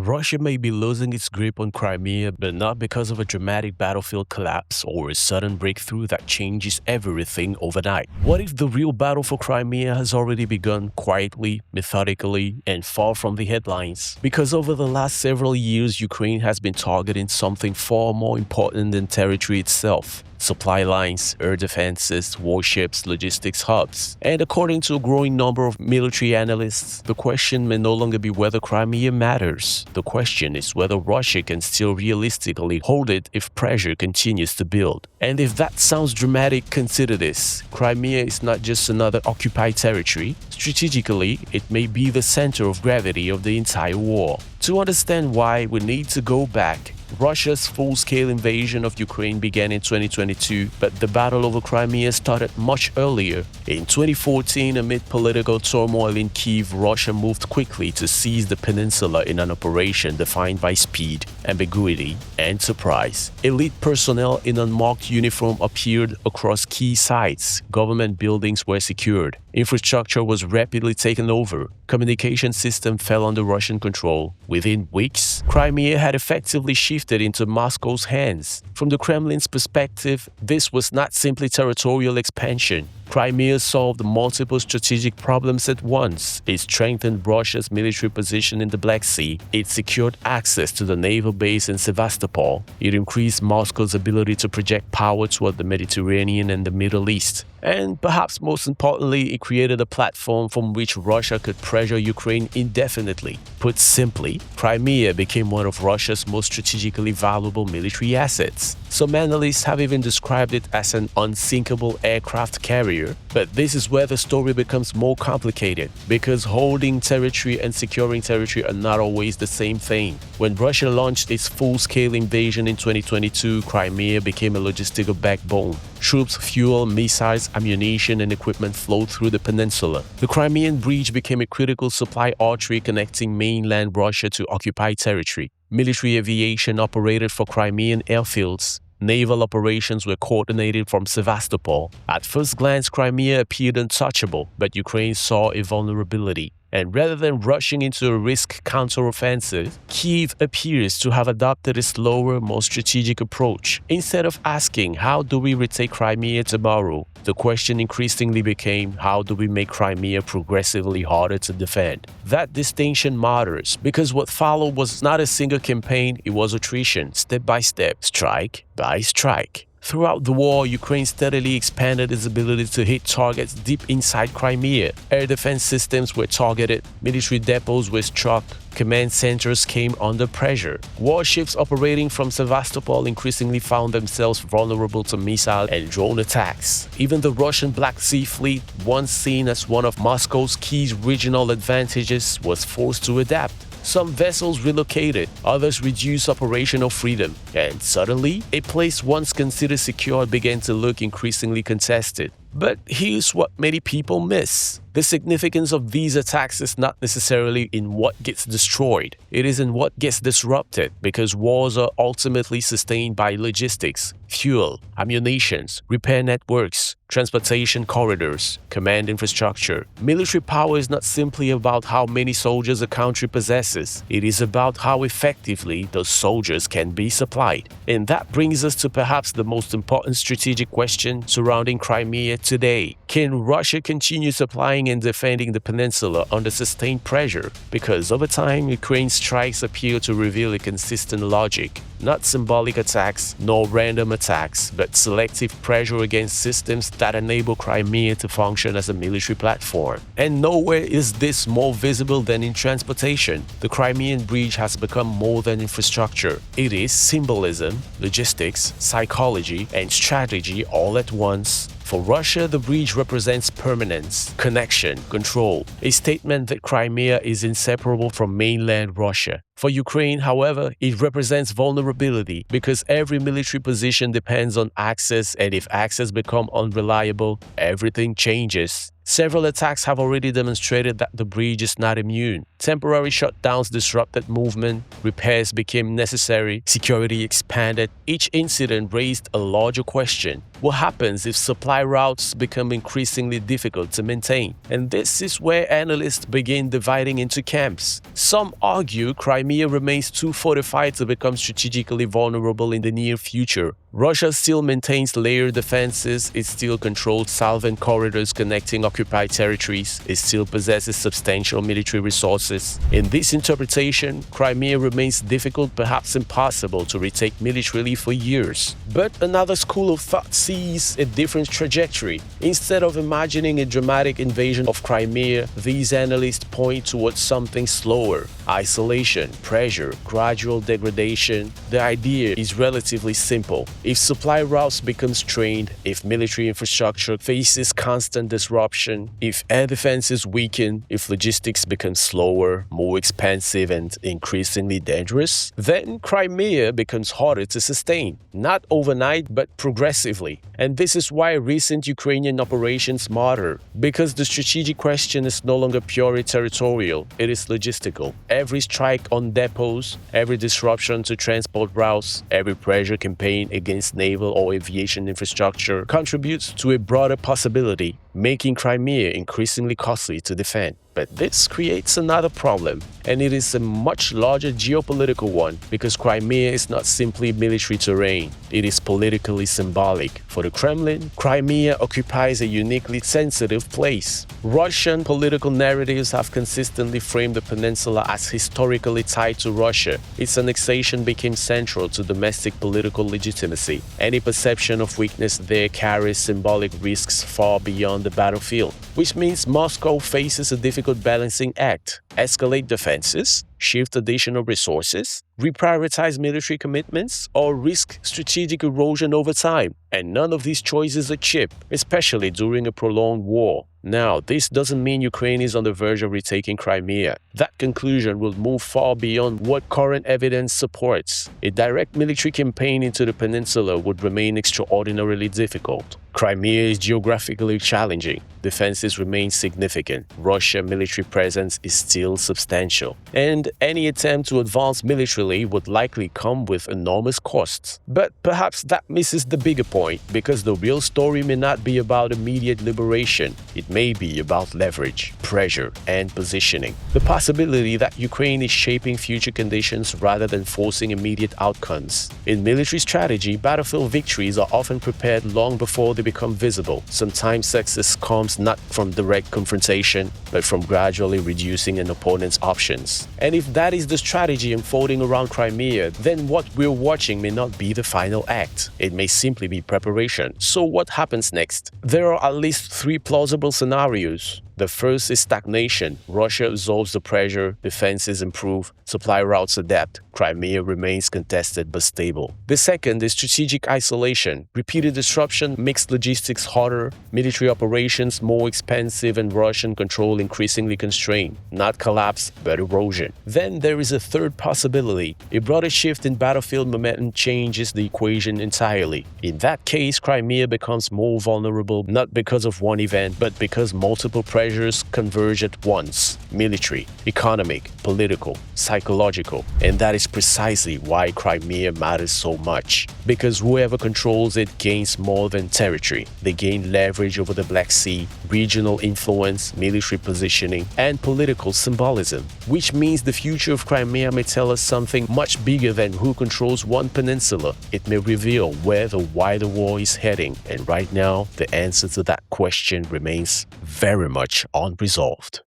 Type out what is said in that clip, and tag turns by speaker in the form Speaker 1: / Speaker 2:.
Speaker 1: Russia may be losing its grip on Crimea, but not because of a dramatic battlefield collapse or a sudden breakthrough that changes everything overnight. What if the real battle for Crimea has already begun quietly, methodically, and far from the headlines? Because over the last several years, Ukraine has been targeting something far more important than territory itself. Supply lines, air defenses, warships, logistics hubs. And according to a growing number of military analysts, the question may no longer be whether Crimea matters. The question is whether Russia can still realistically hold it if pressure continues to build. And if that sounds dramatic, consider this. Crimea is not just another occupied territory. Strategically, it may be the center of gravity of the entire war. To understand why, we need to go back. Russia's full-scale invasion of Ukraine began in 2022, but the battle over Crimea started much earlier. In 2014, amid political turmoil in Kyiv, Russia moved quickly to seize the peninsula in an operation defined by speed, ambiguity, and surprise. Elite personnel in unmarked uniform appeared across key sites. Government buildings were secured. Infrastructure was rapidly taken over. Communication system fell under Russian control. Within weeks, Crimea had effectively shifted into Moscow's hands. From the Kremlin's perspective, this was not simply territorial expansion. Crimea solved multiple strategic problems at once. It strengthened Russia's military position in the Black Sea. It secured access to the naval base in Sevastopol. It increased Moscow's ability to project power toward the Mediterranean and the Middle East. And perhaps most importantly, it created a platform from which Russia could pressure Ukraine indefinitely. Put simply, Crimea became one of Russia's most strategically valuable military assets. Some analysts have even described it as an unsinkable aircraft carrier. But this is where the story becomes more complicated, because holding territory and securing territory are not always the same thing. When Russia launched its full-scale invasion in 2022, Crimea became a logistical backbone. Troops, fuel, missiles, ammunition, and equipment flowed through the peninsula. The Crimean Bridge became a critical supply artery connecting mainland Russia to occupied territory. Military aviation operated for Crimean airfields. Naval operations were coordinated from Sevastopol. At first glance, Crimea appeared untouchable, but Ukraine saw a vulnerability. And rather than rushing into a risk counteroffensive, Kyiv appears to have adopted a slower, more strategic approach. Instead of asking, how do we retake Crimea tomorrow? The question increasingly became, how do we make Crimea progressively harder to defend? That distinction matters, because what followed was not a single campaign, it was attrition, step by step, strike by strike. Throughout the war, Ukraine steadily expanded its ability to hit targets deep inside Crimea. Air defense systems were targeted, military depots were struck, command centers came under pressure. Warships operating from Sevastopol increasingly found themselves vulnerable to missile and drone attacks. Even the Russian Black Sea Fleet, once seen as one of Moscow's key regional advantages, was forced to adapt. Some vessels relocated, others reduced operational freedom, and suddenly, a place once considered secure began to look increasingly contested. But here's what many people miss. The significance of these attacks is not necessarily in what gets destroyed. It is in what gets disrupted, because wars are ultimately sustained by logistics, fuel, ammunitions, repair networks, transportation corridors, command infrastructure. Military power is not simply about how many soldiers a country possesses. It is about how effectively those soldiers can be supplied. And that brings us to perhaps the most important strategic question surrounding Crimea today. Can Russia continue supplying and defending the peninsula under sustained pressure? Because over time, Ukraine's strikes appear to reveal a consistent logic. Not symbolic attacks, nor random attacks, but selective pressure against systems that enable Crimea to function as a military platform. And nowhere is this more visible than in transportation. The Crimean Bridge has become more than infrastructure. It is symbolism, logistics, psychology, and strategy all at once. For Russia, the bridge represents permanence, connection, control, a statement that Crimea is inseparable from mainland Russia. For Ukraine, however, it represents vulnerability, because every military position depends on access, and if access becomes unreliable, everything changes. Several attacks have already demonstrated that the bridge is not immune. Temporary shutdowns disrupted movement, repairs became necessary, security expanded. Each incident raised a larger question. What happens if supply routes become increasingly difficult to maintain? And this is where analysts begin dividing into camps. Some argue Crimea Crimea remains too fortified to become strategically vulnerable in the near future. Russia still maintains layered defenses, it still controls southern corridors connecting occupied territories, it still possesses substantial military resources. In this interpretation, Crimea remains difficult, perhaps impossible, to retake militarily for years. But another school of thought sees a different trajectory. Instead of imagining a dramatic invasion of Crimea, these analysts point towards something slower: isolation, pressure, gradual degradation. The idea is relatively simple. If supply routes become strained, if military infrastructure faces constant disruption, if air defenses weaken, if logistics become slower, more expensive, and increasingly dangerous, then Crimea becomes harder to sustain. Not overnight, but progressively. And this is why recent Ukrainian operations matter, because the strategic question is no longer purely territorial, it is logistical. Every strike on depots, every disruption to transport routes, every pressure campaign against naval or aviation infrastructure contributes to a broader possibility, making Crimea increasingly costly to defend. But this creates another problem, and it is a much larger geopolitical one, because Crimea is not simply military terrain, it is politically symbolic. For the Kremlin, Crimea occupies a uniquely sensitive place. Russian political narratives have consistently framed the peninsula as historically tied to Russia. Its annexation became central to domestic political legitimacy. Any perception of weakness there carries symbolic risks far beyond the battlefield, which means Moscow faces a difficult balancing act: escalate defenses, shift additional resources, reprioritize military commitments, or risk strategic erosion over time. And none of these choices are cheap, especially during a prolonged war. Now, this doesn't mean Ukraine is on the verge of retaking Crimea. That conclusion will move far beyond what current evidence supports. A direct military campaign into the peninsula would remain extraordinarily difficult. Crimea is geographically challenging. Defenses remain significant. Russia's military presence is still substantial. And any attempt to advance militarily would likely come with enormous costs. But perhaps that misses the bigger point, because the real story may not be about immediate liberation. It may be about leverage, pressure, and positioning. The possibility that Ukraine is shaping future conditions rather than forcing immediate outcomes. In military strategy, battlefield victories are often prepared long before they become visible. Sometimes success comes not from direct confrontation, but from gradually reducing an opponent's options. And if that is the strategy unfolding around Crimea, then what we're watching may not be the final act. It may simply be preparation. So what happens next? There are at least three plausible scenarios. The first is stagnation. Russia absorbs the pressure, defenses improve, supply routes adapt, Crimea remains contested but stable. The second is strategic isolation. Repeated disruption makes logistics harder, military operations more expensive, and Russian control increasingly constrained. Not collapse, but erosion. Then there is a third possibility. A broader shift in battlefield momentum changes the equation entirely. In that case, Crimea becomes more vulnerable, not because of one event, but because multiple pressures converge at once: military, economic, political, psychological. And that is precisely why Crimea matters so much. Because whoever controls it gains more than territory. They gain leverage over the Black Sea, regional influence, military positioning, and political symbolism. Which means the future of Crimea may tell us something much bigger than who controls one peninsula. It may reveal where the wider war is heading. And right now, the answer to that question remains very much unresolved.